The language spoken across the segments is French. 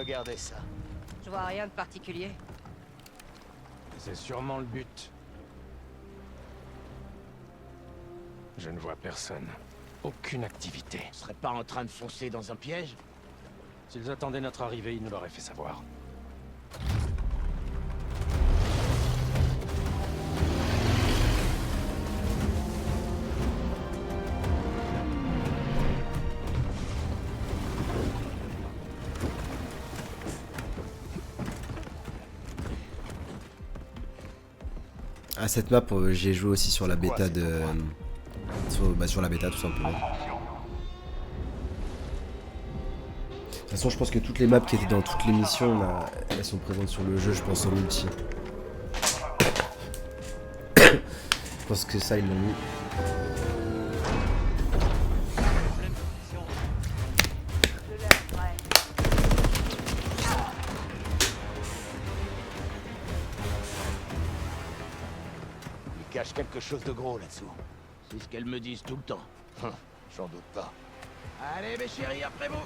Regardez ça. Je vois rien de particulier. C'est sûrement le but. Je ne vois personne. Aucune activité. On serait pas en train de foncer dans un piège? S'ils attendaient notre arrivée, ils nous l'auraient fait savoir. Ah, cette map, j'ai joué aussi sur la bêta de... sur la bêta tout simplement. De toute façon, je pense que toutes les maps qui étaient dans toutes les missions, là, elles sont présentes sur le jeu, je pense en multi. Je pense que ça, ils l'ont mis. Il cache quelque chose de gros là-dessous. C'est ce qu'elles me disent tout le temps. J'en doute pas. Allez mes chéris, après vous.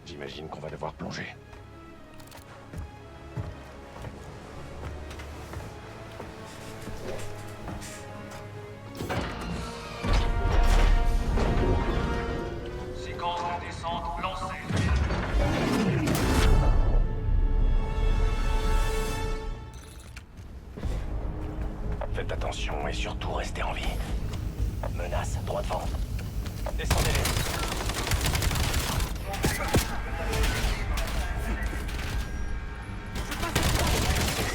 J'imagine qu'on va devoir plonger. Séquence de descente lancée. Faites attention et surtout restez en vie. Menace, droit devant. Descendez-les.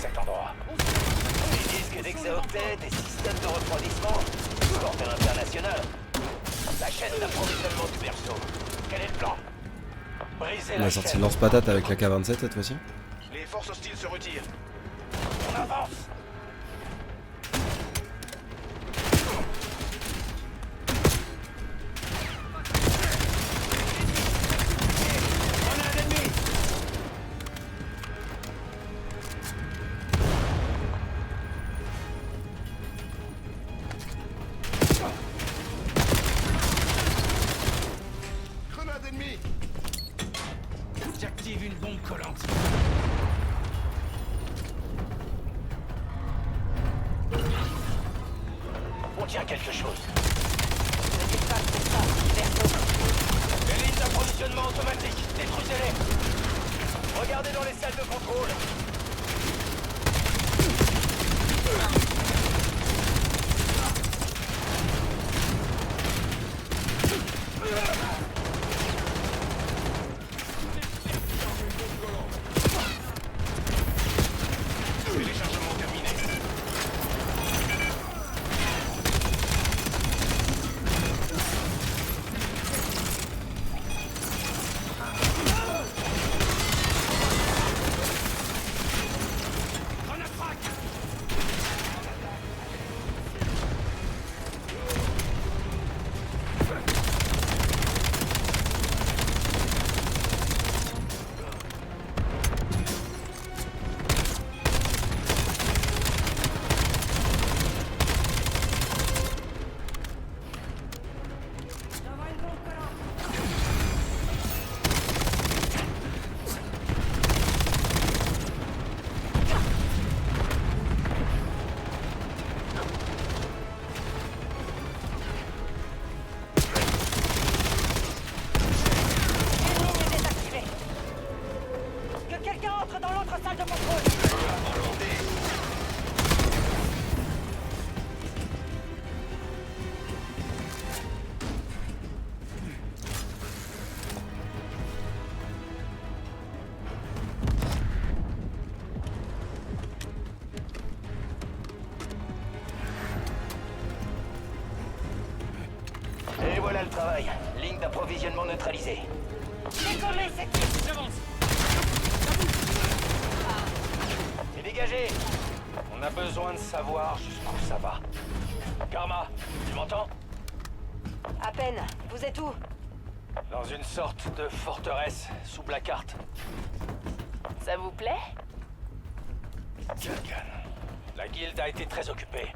Cet endroit. Les disques d'exaoctets, des systèmes de refroidissement, bordel international. La chaîne d'approvisionnement du berceau. Quel est le plan? Briser On la a sorti chaîne. le lance-patate avec la K27 cette fois-ci. Les forces hostiles se retirent. On avance. Grenade ennemie. J'active une bombe collante. On tient quelque chose. Les lignes d'approvisionnement automatique, détruisez-les. Regardez dans les salles de contrôle. Téléchargement terminé. Grenade frac. Que quelqu'un entre dans l'autre salle de contrôle. Et voilà le travail. Ligne d'approvisionnement neutralisée. Décollez, c'est qui? J'avance. Et dégagez. On a besoin de savoir jusqu'où ça va. Karma, tu m'entends? À peine. Vous êtes où? Dans une sorte de forteresse sous Blackheart. Ça vous plaît? Quelqu'un. La guilde a été très occupée.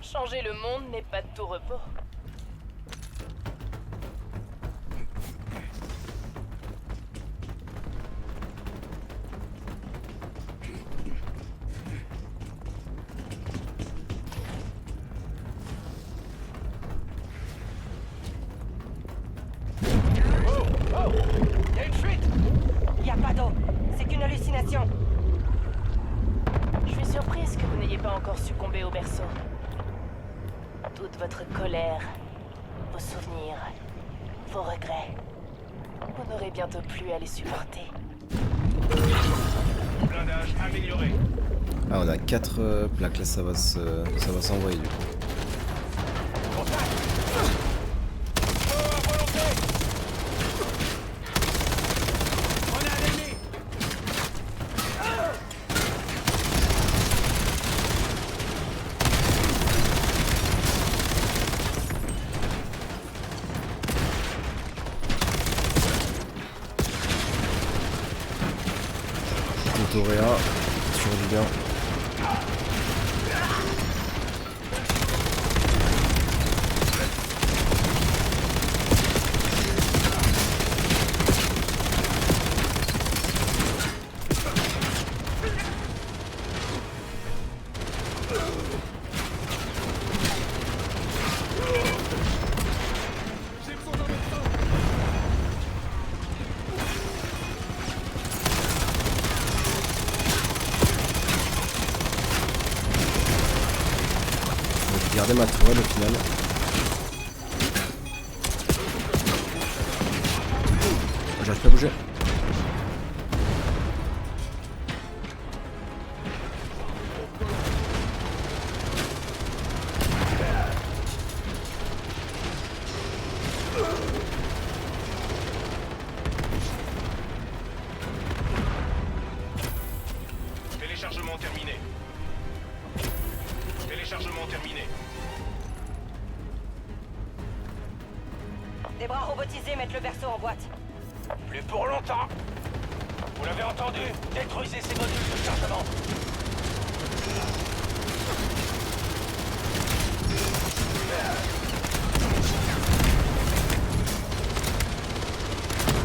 Changer le monde n'est pas de tout repos. qu'une hallucination. Je suis surprise que vous n'ayez pas encore succombé au berceau. Toute votre colère, vos souvenirs, vos regrets. Vous n'aurez bientôt plus à les supporter. Blindage amélioré. Ah, on a 4 plaques là, ça va s'envoyer du coup. Autoréa, sur du bien. Garder ma tourelle au final. J'arrive pas à bouger. Téléchargement terminé. Téléchargement terminé. Des bras robotisés mettent le berceau en boîte. Plus pour longtemps. Vous l'avez entendu? Détruisez ces modules de chargement.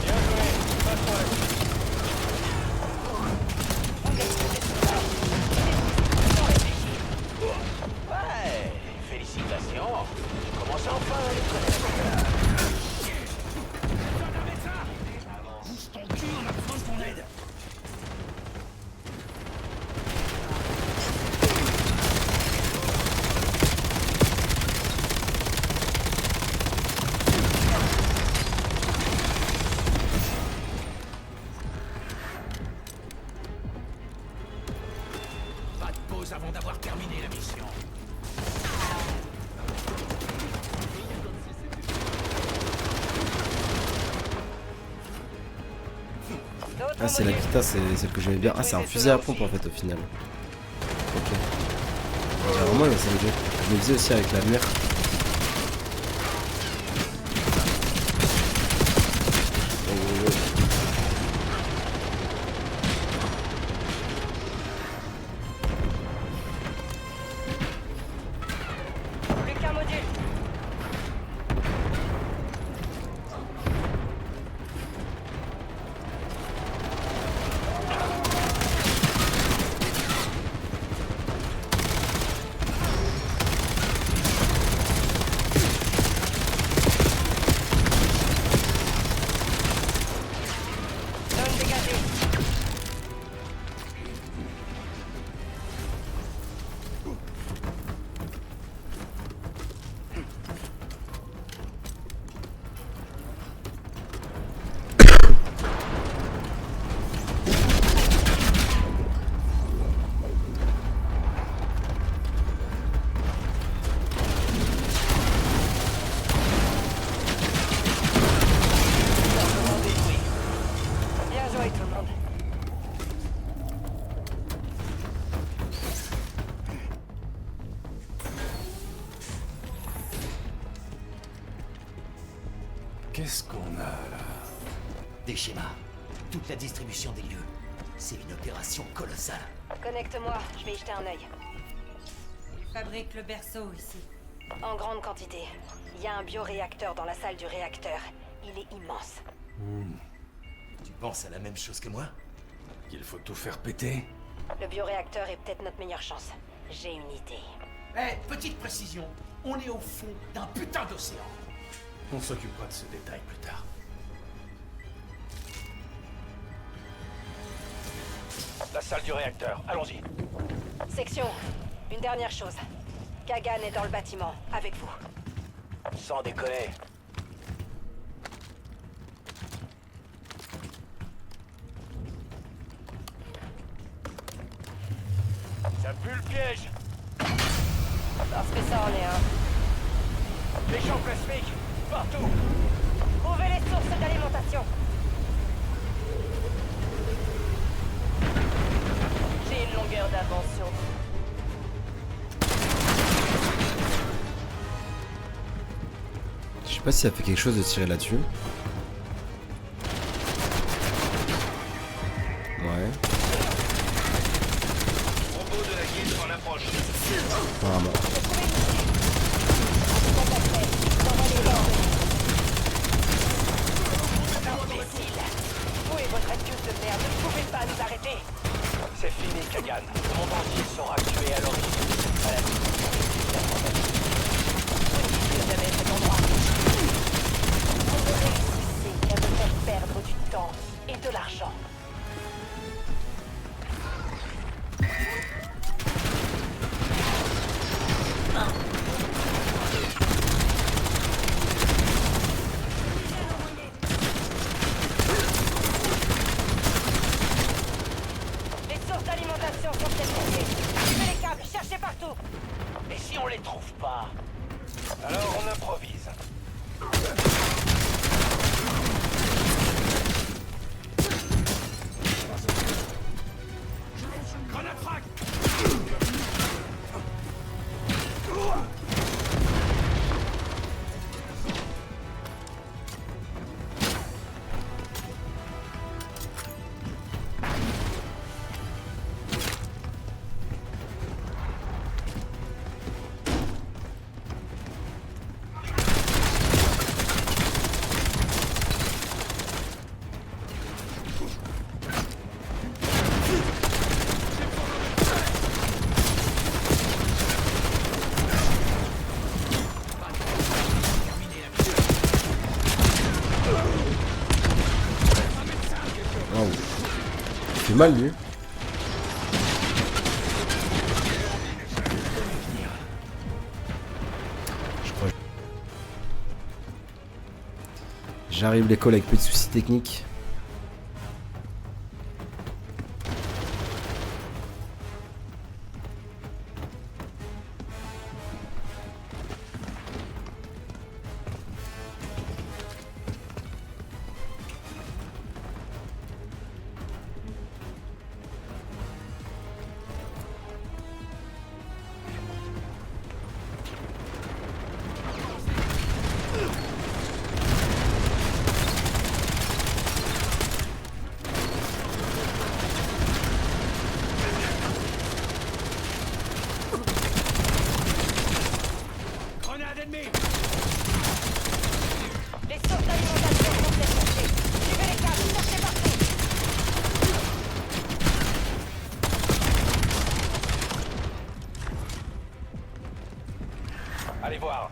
Bien joué, pas de problème. Ouais, félicitations. Je commence enfin à les connaître. Pas de pause avant d'avoir terminé la mission. Ah, c'est la Kita, c'est celle que j'aimais bien. Ah, c'est un fusil à pompe en fait au final. Ok. Vraiment, je me disais aussi avec la mire. Plus qu'un module. Zone dégagée. Bien joué tout le monde. Qu'est-ce qu'on a là? Des schémas, toute la distribution des lieux. C'est une opération colossale. Connecte-moi, je vais y jeter un œil. Ils fabriquent le berceau ici. En grande quantité. Il y a un bioréacteur dans la salle du réacteur. Il est immense. Tu penses à la même chose que moi? Qu'il faut tout faire péter? Le bioréacteur est peut-être notre meilleure chance. J'ai une idée. Eh, petite précision, on est au fond d'un putain d'océan. On s'occupera de ce détail plus tard. salle du réacteur. Allons-y. Section, une dernière chose. Kagan est dans le bâtiment, avec vous. Sans déconner. Ça pue le piège. Parce que ça en est un. Les champs plasmiques, partout. Trouvez les sources d'alimentation. J'ai une longueur d'avance sur vous. Je sais pas si ça fait quelque chose de tirer là-dessus. Ouais. Robot de la guilde en approche. Apparemment. Imbécile. Vous et votre excuse de merde ne pouvez pas nous arrêter. C'est fini, Kagan. Le monde entier saura que tu es à l'origine. À la Vous ne quitterez jamais cet endroit. Vous ne réussissez qu'à me faire perdre du temps et de l'argent. Les sources d'alimentation sont détectées. Suivez les câbles, cherchez partout. Et si on les trouve pas? Alors on improvise. Waouh. Il fait mal lui. Je crois. J'arrive les collègues, plus de soucis techniques. Les sources d'alimentation sont détectées. Suivez les câbles, cherchez partout. Allez voir.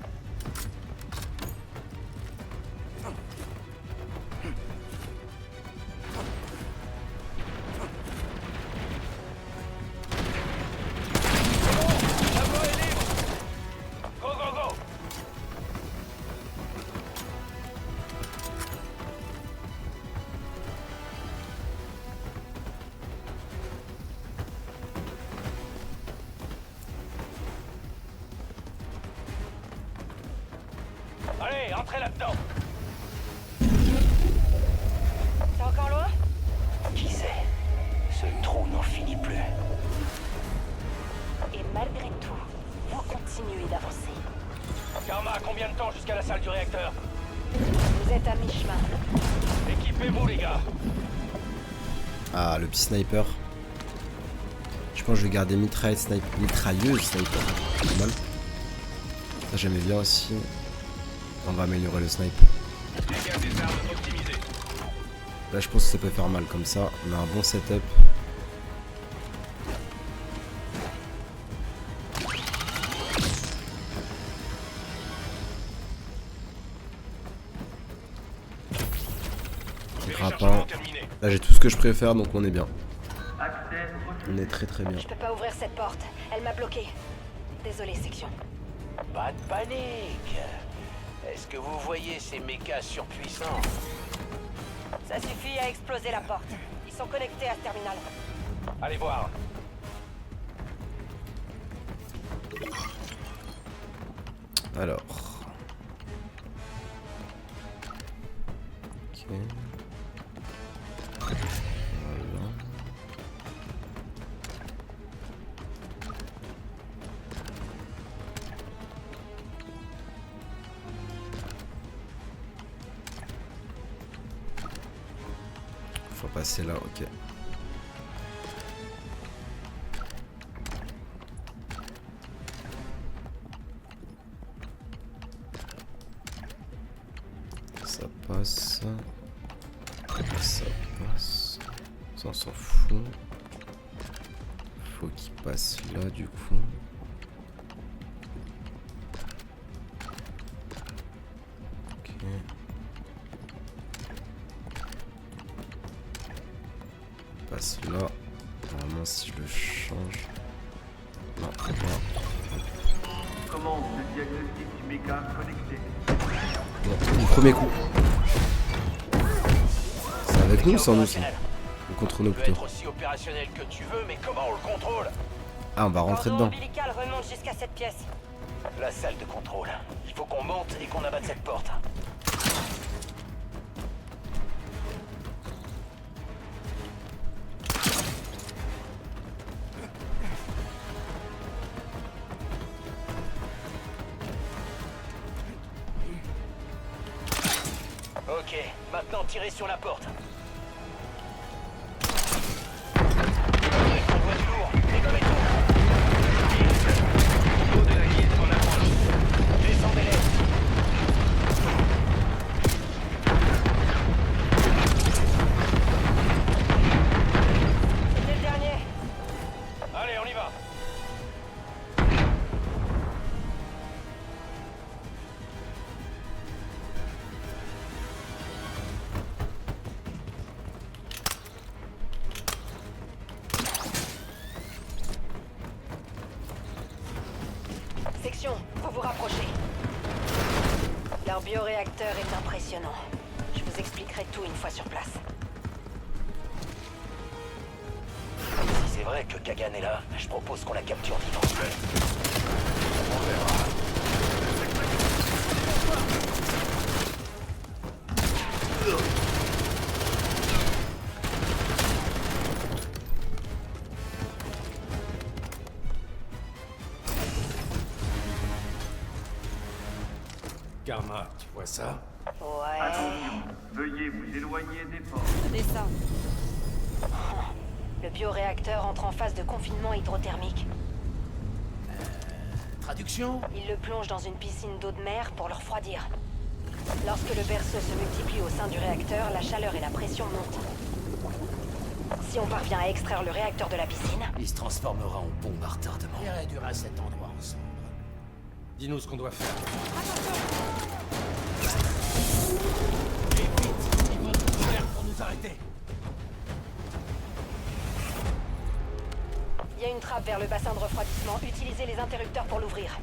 La voie est libre. Go, go, go. Allez, entrez là-dedans. C'est encore loin? Qui sait? Ce trou n'en finit plus. Et malgré tout, vous continuez d'avancer. Karma, combien de temps jusqu'à la salle du réacteur? Vous êtes à mi-chemin. Équipez-vous, les gars. Ah, le petit sniper. Je pense que je vais garder mitrailleuse sniper. Pas mal. Ça j'aimais bien aussi. On va améliorer le snipe. Là je pense que ça peut faire mal comme ça. On a un bon setup. Grappin. Là j'ai tout ce que je préfère donc on est bien. Accès au On est très très bien. Je peux pas ouvrir cette porte. Elle m'a bloqué. Désolé, section. Pas de panique. Est-ce que vous voyez ces mechas surpuissants? Ça suffit à exploser la porte. Ils sont connectés à ce terminal. Allez voir. Alors. Ok. Voilà. Faut passer là, ok. Ça passe. Ça passe. Ça on s'en fout. Faut qu'il passe là du coup. Ok. Passe là. Normalement si je le change. Non, pas. Comment le diagnostic du méca connecté? Bon, du premier coup. C'est avec nous ou sans nous ça? Ou contre nous Tu peux plutôt. être aussi opérationnel que tu veux, mais comment on le contrôle? Ah, on va rentrer Cordon dedans. ombilical remonte jusqu'à cette pièce. La salle de contrôle. Il faut qu'on monte et qu'on abatte cette porte. Ok, maintenant tirez sur la porte. On voit du lourd, dégommez tout. Descendez-les. C'était le dernier. Allez, on y va. Section, vous vous rapprochez. Leur bioréacteur est impressionnant. Je vous expliquerai tout une fois sur place. Si c'est vrai que Kagan est là, je propose qu'on la capture vivante. On verra. Karma, tu vois ça? Ouais. Attention, veuillez vous éloigner des portes. Descends. Le bioréacteur entre en phase de confinement hydrothermique. Traduction? Il le plonge dans une piscine d'eau de mer pour le refroidir. Lorsque le berceau se multiplie au sein du réacteur, la chaleur et la pression montent. Si on parvient à extraire le réacteur de la piscine, Il se transformera en bombe à retardement. On réduira cet endroit ensemble. Dis-nous ce qu'on doit faire. Et vite, ils vont tout faire pour nous arrêter. il y a une trappe vers le bassin de refroidissement. Utilisez les interrupteurs pour l'ouvrir.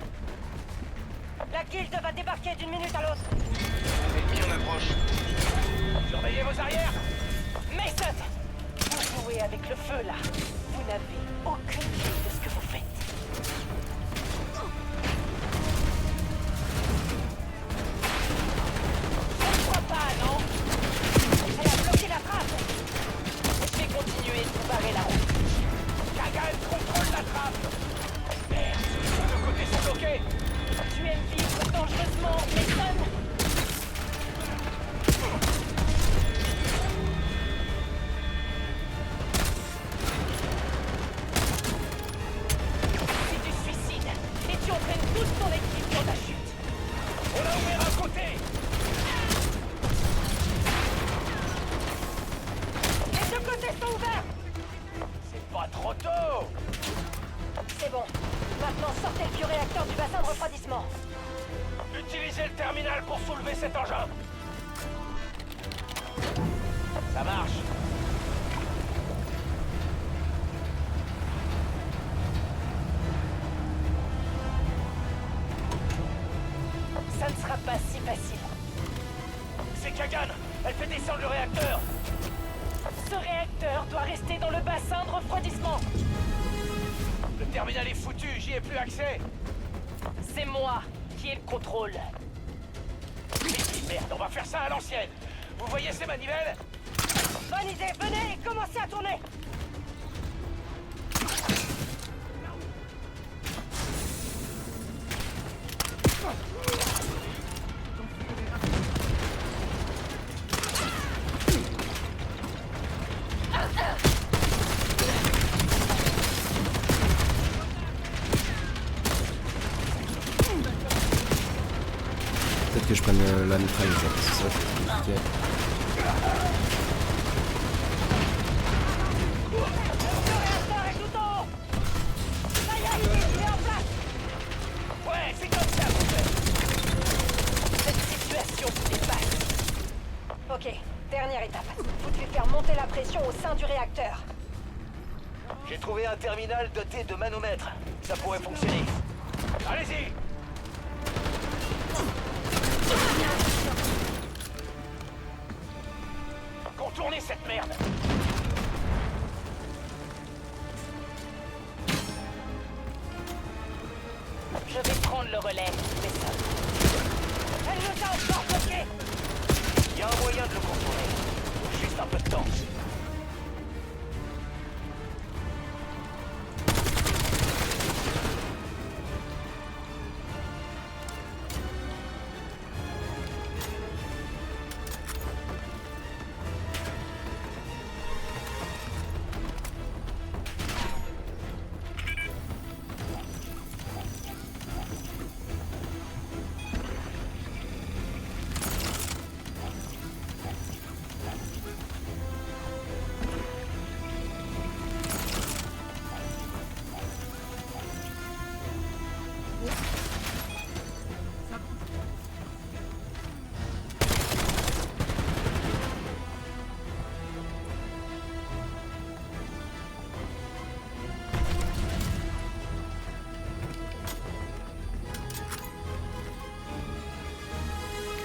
La guilde va débarquer d'une minute à l'autre. Ennemi en approche. Surveillez vos arrières. Mason! Vous jouez avec le feu, là. Vous n'avez aucune idée de ce que vous faites. Je ne crois pas, non? Elle a bloqué la trappe. Je vais continuer de vous barrer la route. Kagan contrôle la trappe. Merde, les deux côtés sont bloqués. Tu aimes vivre dangereusement, Mason. Si tu suicides et tu entraînes toute ton équipe dans ta chute. On a ouvert un côté. Les deux côtés sont ouverts. C'est pas trop tôt. C'est bon. Maintenant, sortez le bioréacteur du bassin de refroidissement. Utilisez le terminal pour soulever cet engin. Ça marche. Ça ne sera pas si facile. C'est Kagan. Elle fait descendre le réacteur. Ce réacteur doit rester dans le bassin de refroidissement. Le terminal est foutu, j'y ai plus accès. C'est moi qui ai le contrôle. Merde, on va faire ça à l'ancienne. Vous voyez ces manivelles? Bonne idée, venez et commencez à tourner. Peut-être que je prenne la mitrailleuse, c'est ça, c'est compliqué. Le réacteur est tout en haut. Ça y est, il est en place. Ouais, c'est comme ça, vous faites. Cette situation vous dépasse. Ok, dernière étape. Faut lui faire monter la pression au sein du réacteur. J'ai trouvé un terminal doté de manomètres. Ça pourrait fonctionner. Allez-y. Contournez cette merde. Je vais prendre le relais, mais ça. Elle nous a encore bloqués. Il y a un moyen de le contourner. Juste un peu de temps.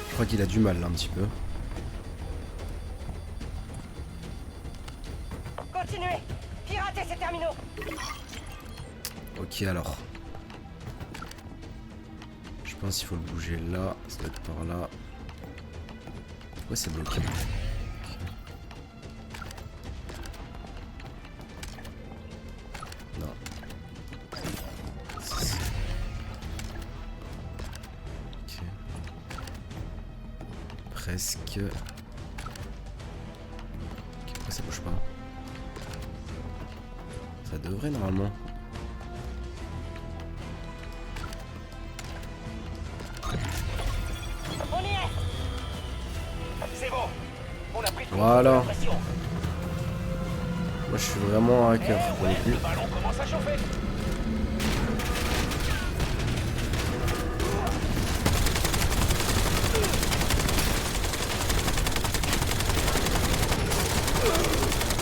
Je crois qu'il a du mal là un petit peu. Continuez. Piratez ces terminaux. Ok alors. Je pense qu'il faut le bouger là. Ça doit être par là. Pourquoi c'est bloqué? Non. Ok. Presque. Ok, pourquoi ça bouge pas? Ça devrait normalement. On y est. C'est bon. On a pris le Voilà. contrôle de la pression. Moi je suis vraiment un hacker pour le Ouais, coup. le ballon commence à chauffer.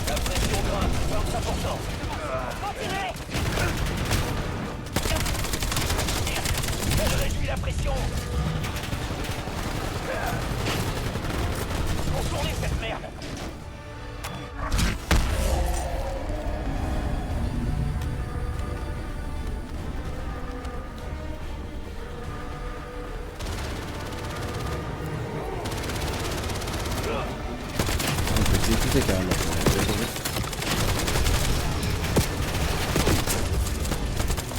La pression grimpe, 25%. Continuez. Elle réduit la pression. Contournez cette merde. On peut exécuter carrément.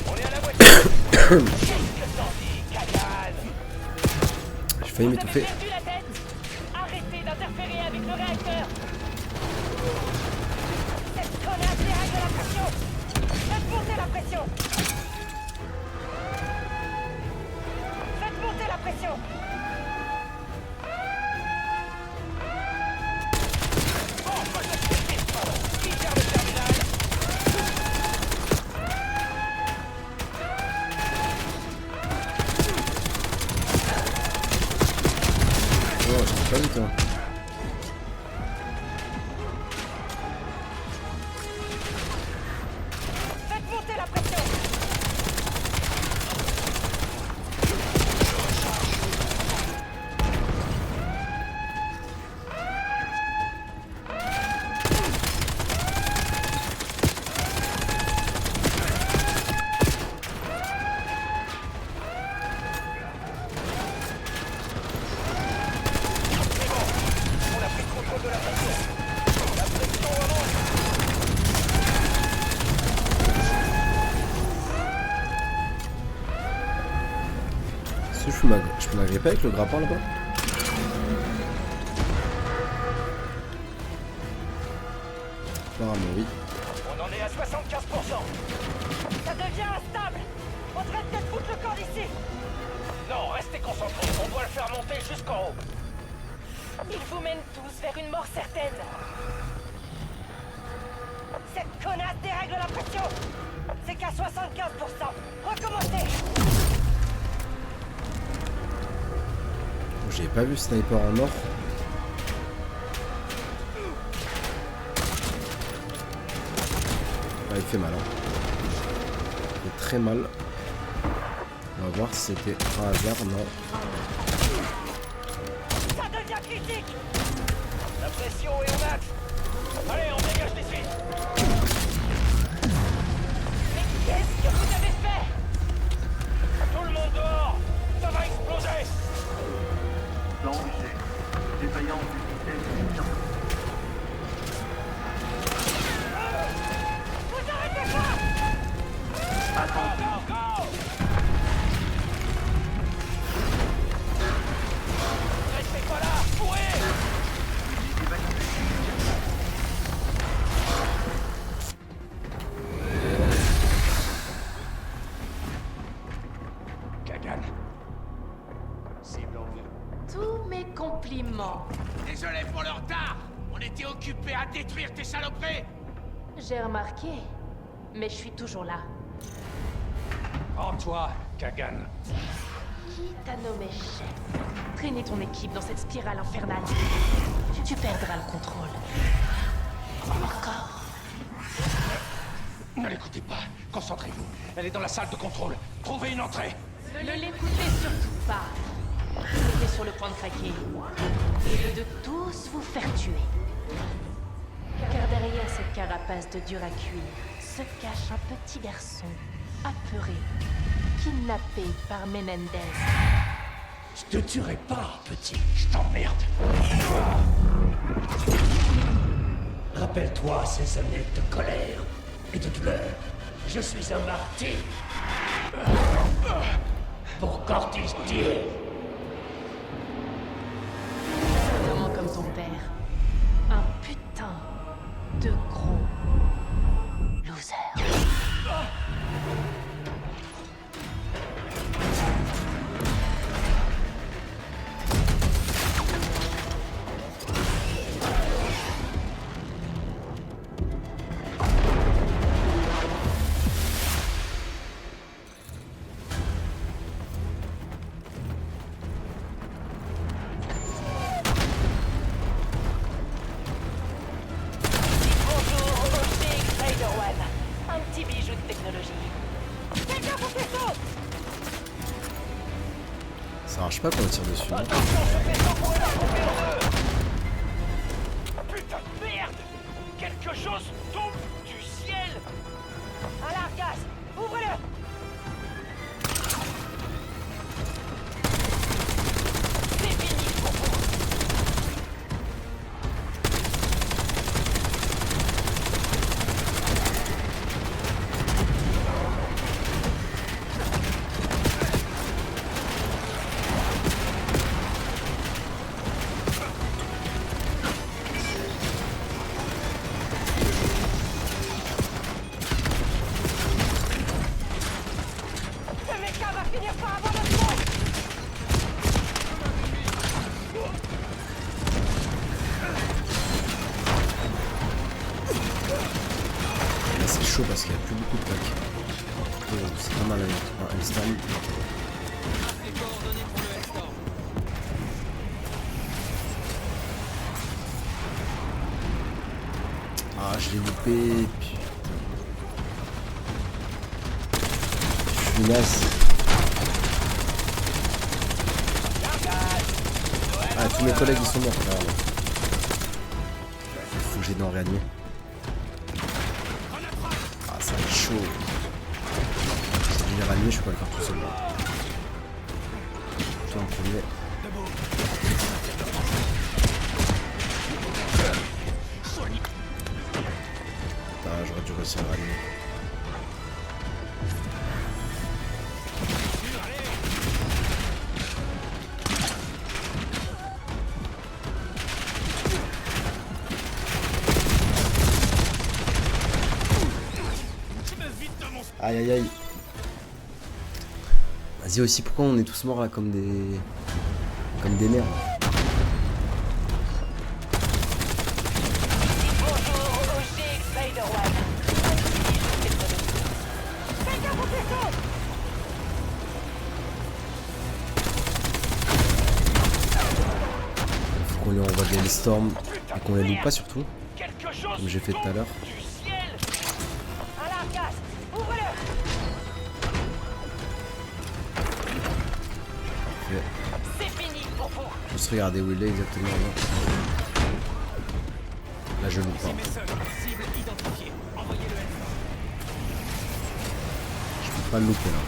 On est à la moitié. Qu'est-ce que t'en dis, Kagan? J'ai failli Vous avez m'étouffer. perdu la tête. Arrêtez d'interférer avec le réacteur. Cette connasse dérègle la pression. Faites monter la pression. Faites monter la pression. Qui gère le terminal? Oh, je t'ai pas vu toi. Faites monter la pression. Est-ce que je peux m'agripper avec le grappin là-bas? Apparemment oui. On en est à 75%. Ça devient instable. On devrait peut-être foutre le camp d'ici. Non, restez concentrés. On doit le faire monter jusqu'en haut. Ils vous mènent tous vers une mort certaine. Cette connasse dérègle la pression. C'est qu'à 75%. Recommencez. J'avais pas vu sniper en or. Ah, il fait mal. Hein. Il fait très mal. On va voir si c'était un hasard. Non. Ça devient critique. La pression est au max. Allez, on dégage d'ici. Mais qu'est-ce que vous avez fait? Tout le monde dehors. Ça va exploser. Danger. Défaillance du système de puissance. Vous arrêtez pas. Attention. Restez pas là. Courez. Kagan. Cible en vue. Tous mes compliments. Désolé pour le retard. On était occupés à détruire tes saloperies. J'ai remarqué. Mais je suis toujours là. Rends-toi, Kagan. Qui t'a nommé chef? Traîner ton équipe dans cette spirale infernale. Tu perdras le contrôle. Encore. Ne l'écoutez pas. Concentrez-vous. Elle est dans la salle de contrôle. Trouvez une entrée. Ne l'écoutez surtout pas. Il est sur le point de craquer. Et de tous vous faire tuer. Car derrière cette carapace de dur à cuire se cache un petit garçon, apeuré, kidnappé par Menendez. Je te tuerai pas, petit. Je t'emmerde. Rappelle-toi ces années de colère et de douleur. Je suis un martyr. Pour Cortis Dieu. Exactement comme ton père. Un putain de gros loser. Un petit bijou de technologie. Quelqu'un faut faire ça. Ça marche pas quand on tire dessus. Attention, ce vaisseau pourrait la couper en deux. Putain de merde. Quelque chose tombe du ciel. Un largage. Ouvrez-le. C'est fini pour vous. Ce méca va finir par avoir notre mot. Là c'est chaud parce qu'il n'y a plus beaucoup de packs. Oh, c'est pas mal un Hellstorm. Ah, je l'ai loupé. Putain. Je suis naze. Ah, tous mes collègues ils sont morts. Faut que j'aide en réanimer. Ah, ça va être chaud. Si je vais réanimer, je peux pas le faire tout seul. Toi en premier. Ah, j'aurais dû réussir à réanimer. Aïe aïe aïe. Vas-y aussi, pourquoi on est tous morts là comme des... Comme des merdes. Bonjour, OG Spider-One. Faut qu'on lui envoie des storms et qu'on les loupe pas surtout, Quelque chose comme j'ai fait tout à l'heure. du ciel. Alarme gaz, ouvre-le. C'est fini pour vous. Juste regarder où il est exactement là. Là je loupe pas. Je peux pas le louper là.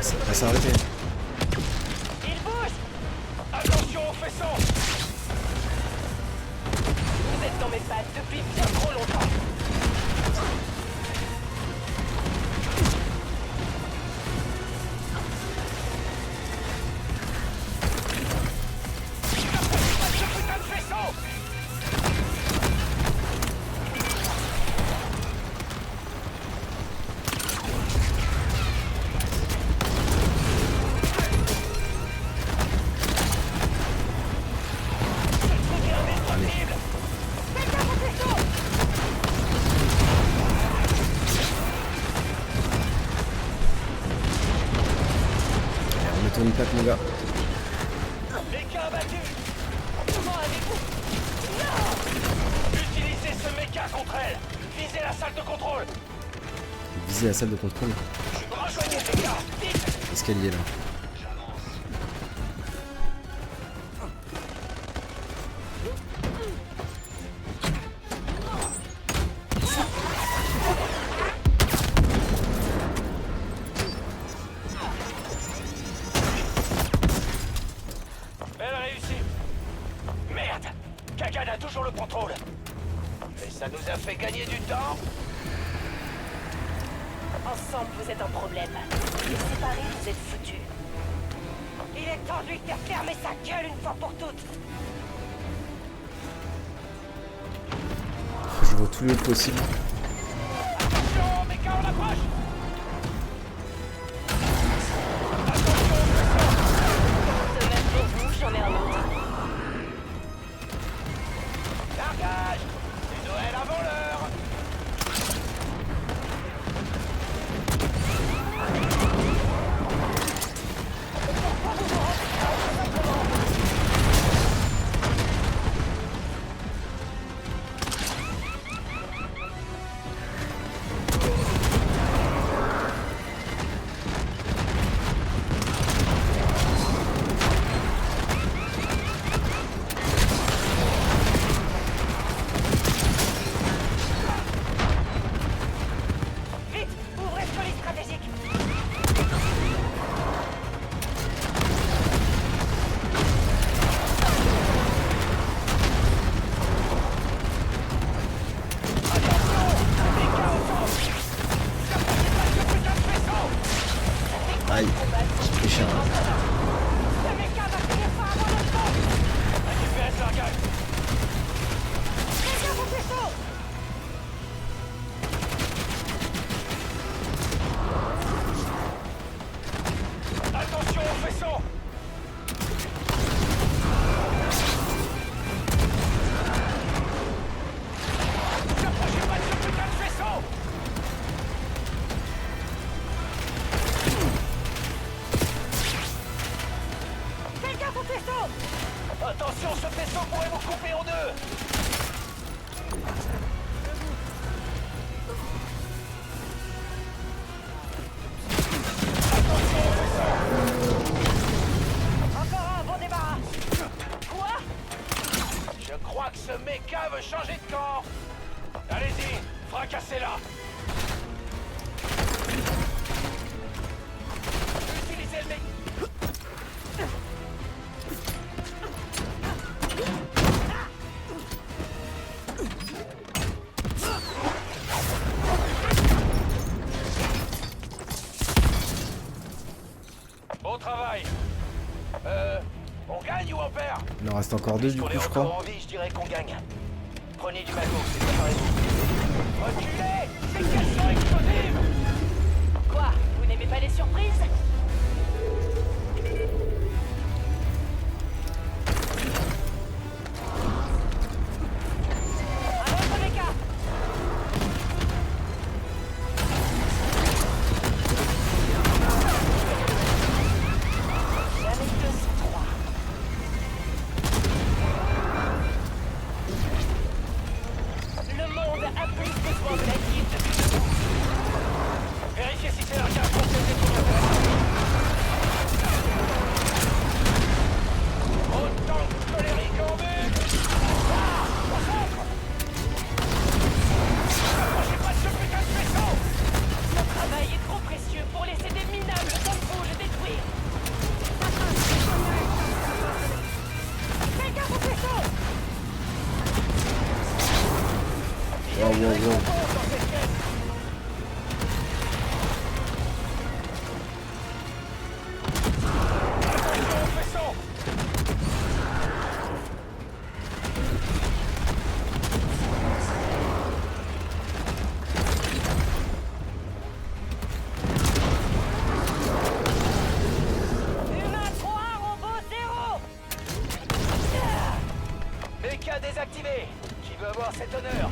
Ça s'est arrêté. Il bouge. Attention aux faisceaux. Vous êtes dans mes pattes depuis bien trop longtemps. Ce putain de faisceau. On est tourné une plaque mon gars. Méca abattu. Comment avez-vous? Non. Utilisez ce méca contre elle. Visez la salle de contrôle. Viser la salle de contrôle. Rejoignez méca. Vite. Escalier là. Elle réussit. Merde. Kagan a toujours le contrôle. Et ça nous a fait gagner du temps. Ensemble, vous êtes un problème. Et séparés, vous êtes foutus. Il est temps de lui faire fermer sa gueule une fois pour toutes. Je vois tout le possible. Attention, méca, on approche. De même pour vous, j'en ai un autre. Largage. C'est Noël avant l'heure. Vite, ouvrez ce colis stratégique. Aïe. J'ai pris cher. Le méca va finir par avoir le temps. Récupérez ce largage. Préviens vos faisceaux. Attention aux faisceaux. N'approchez pas de ce putain de faisceau. Fais gaffe aux faisceaux. Attention, ce faisceau pourrait vous couper en deux. Encore un, bon débarras. Quoi? Je crois que ce méca veut changer de camp. Allez-y, fracassez-la. Utilisez le méca. Bon travail. On gagne ou on perd? Il en reste encore deux du Pour coup, les je recours crois. en vie, je dirais qu'on gagne. Prenez du magot, c'est préparez-vous. Reculez! C'est question explosive! Quoi? Vous n'aimez pas les surprises? Un autre méca! Jamais 203. Le monde a plus besoin de la guilde depuis le temps. Vérifiez si c'est l'argent complété pour l'intérêt. Autant de colérique en vue! Ah! Au centre! Approchez pas de ce putain de vaisseau! Mon travail est trop précieux pour laisser des minables comme vous le détruire. Fais gaffe au vaisseau! Wow, wow, wow. Dans cette quête! Attention au vaisseau! Humain 3, robot 0! Mecha désactivé. Qui veut avoir cet honneur?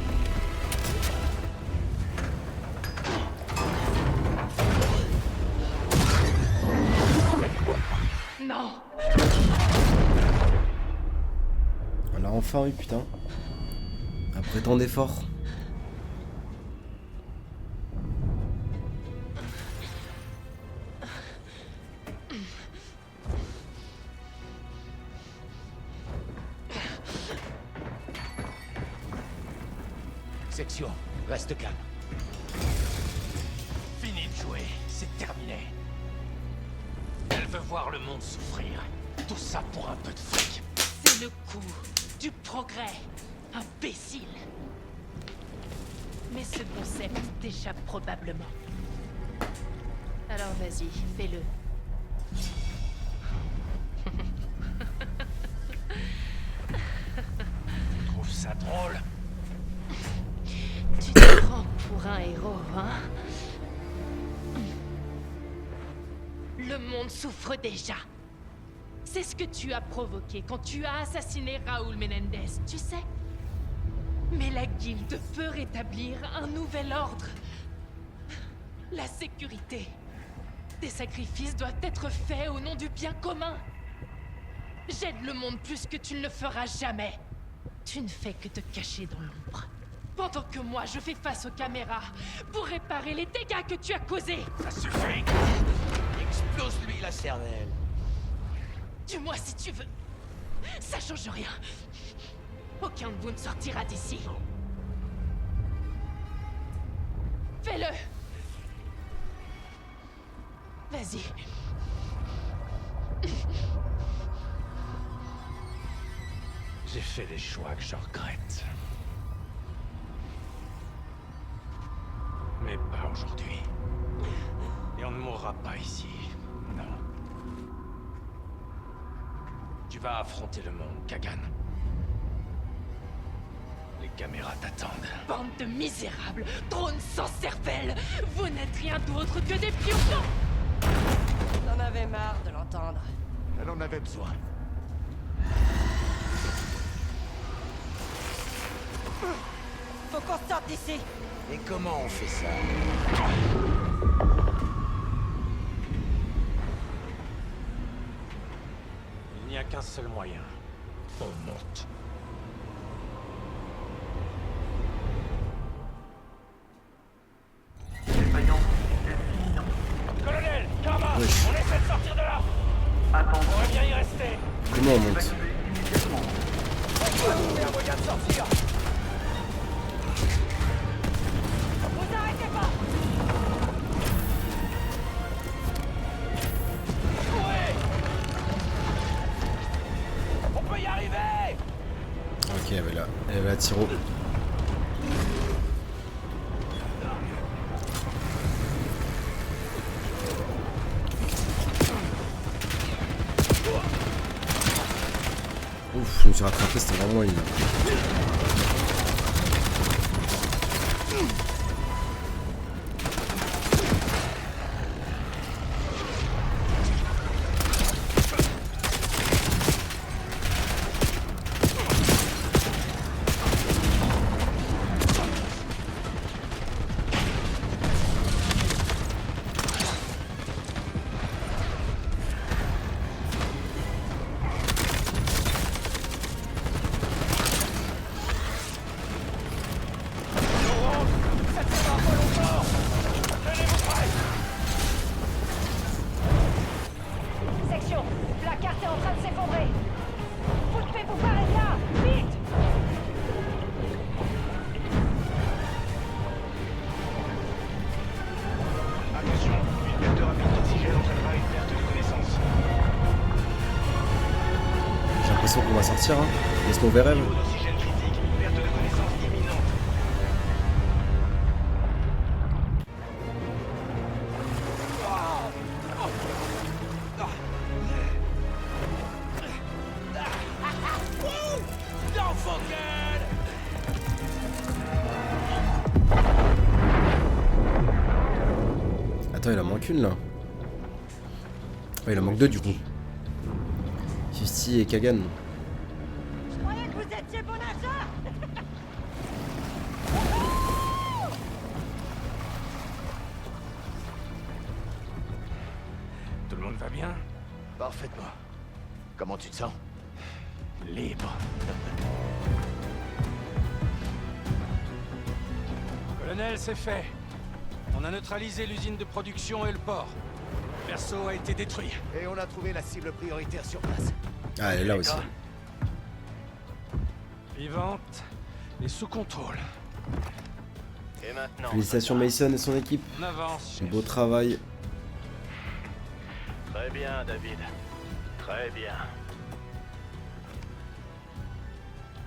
Non! On l'a enfin eu, putain. Après tant d'efforts. Section, reste calme. Fini de jouer, c'est terminé. Elle veut voir le monde souffrir. Tout ça pour un peu de fric. C'est le coup du progrès, imbécile. Mais ce concept t'échappe probablement. Alors vas-y, fais-le. Tu trouves ça drôle? Tu te prends pour un héros, hein? Le monde souffre déjà. C'est ce que tu as provoqué quand tu as assassiné Raúl Menendez, tu sais? Mais la guilde peut rétablir un nouvel ordre. La sécurité. Des sacrifices doivent être faits au nom du bien commun. J'aide le monde plus que tu ne le feras jamais. Tu ne fais que te cacher dans l'ombre. Pendant que moi, je fais face aux caméras pour réparer les dégâts que tu as causés. Ça suffit! Explose-lui la cervelle. Tue-moi si tu veux. Ça change rien. Aucun de vous ne sortira d'ici. Fais-le. Vas-y. J'ai fait des choix que je regrette. Mais pas aujourd'hui. Et on ne mourra pas ici. Non. Tu vas affronter le monde, Kagan. Les caméras t'attendent. Bande de misérables, drones sans cervelle. Vous n'êtes rien d'autre que des pions. J'en avais marre de l'entendre. Elle en avait besoin. Faut qu'on sorte d'ici. Et comment on fait ça? Il n'y a qu'un seul moyen. On monte. Défaillance imminente. Colonel, Karma, Wesh. on essaie de sortir de là. On Attention, pourrait bien y rester. Comment on monte? évacuez immédiatement. Trouver un moyen de sortir. Vous arrêtez pas. Courez! On peut y arriver! Ok, elle va tirer. me suis rattrapé, c'était vraiment une... Section, la carte est en train de s'effondrer. Vous devez vous barrer de là, vite. Attention, une perte rapide d'oxygène entraînera une perte de connaissance. J'ai l'impression qu'on va sortir, hein. Laisse mauvais rêve. Niveau d'oxygène critique, perte de connaissance imminente. Attends, il en manque une là. Ouais, il en manque deux du coup. 50 et Kagan. Je croyais que vous étiez bon nageur. Tout le monde va bien? Parfaitement. Comment tu te sens? Libre. Colonel, c'est fait. On a neutralisé l'usine de production et le port. Le berceau a été détruit. Et on a trouvé la cible prioritaire sur place. Ah, elle est là aussi. Vivante et sous contrôle. Et maintenant? Félicitations Mason et son équipe. On avance, chef. Beau travail. Très bien, David. Très bien.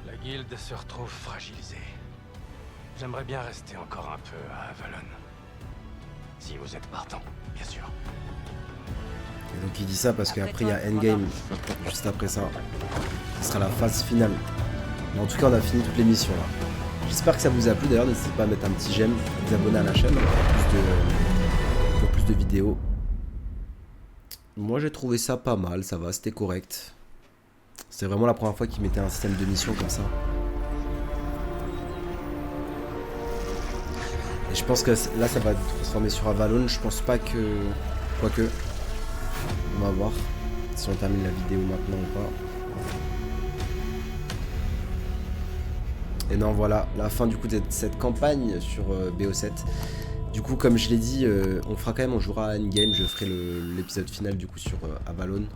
La guilde se retrouve fragilisée. J'aimerais bien rester encore un peu à Avalon. Si vous êtes partant, bien sûr. Et donc il dit ça parce qu'après il y a Endgame. Juste après ça. Ce sera la phase finale. Mais en tout cas on a fini toutes les missions là. J'espère que ça vous a plu. D'ailleurs n'hésitez pas à mettre un petit j'aime, vous abonner à la chaîne pour plus de vidéos. Moi j'ai trouvé ça pas mal, ça va, c'était correct. C'est vraiment la première fois qu'ils mettaient un système de mission comme ça. Et je pense que là ça va se transformer sur Avalon. Je pense pas que... Quoique. On va voir si on termine la vidéo maintenant ou pas. Et non, voilà, la fin du coup de cette campagne sur BO7. Du coup, comme je l'ai dit, on fera quand même, on jouera à Endgame. Je ferai l'épisode final du coup sur Avalon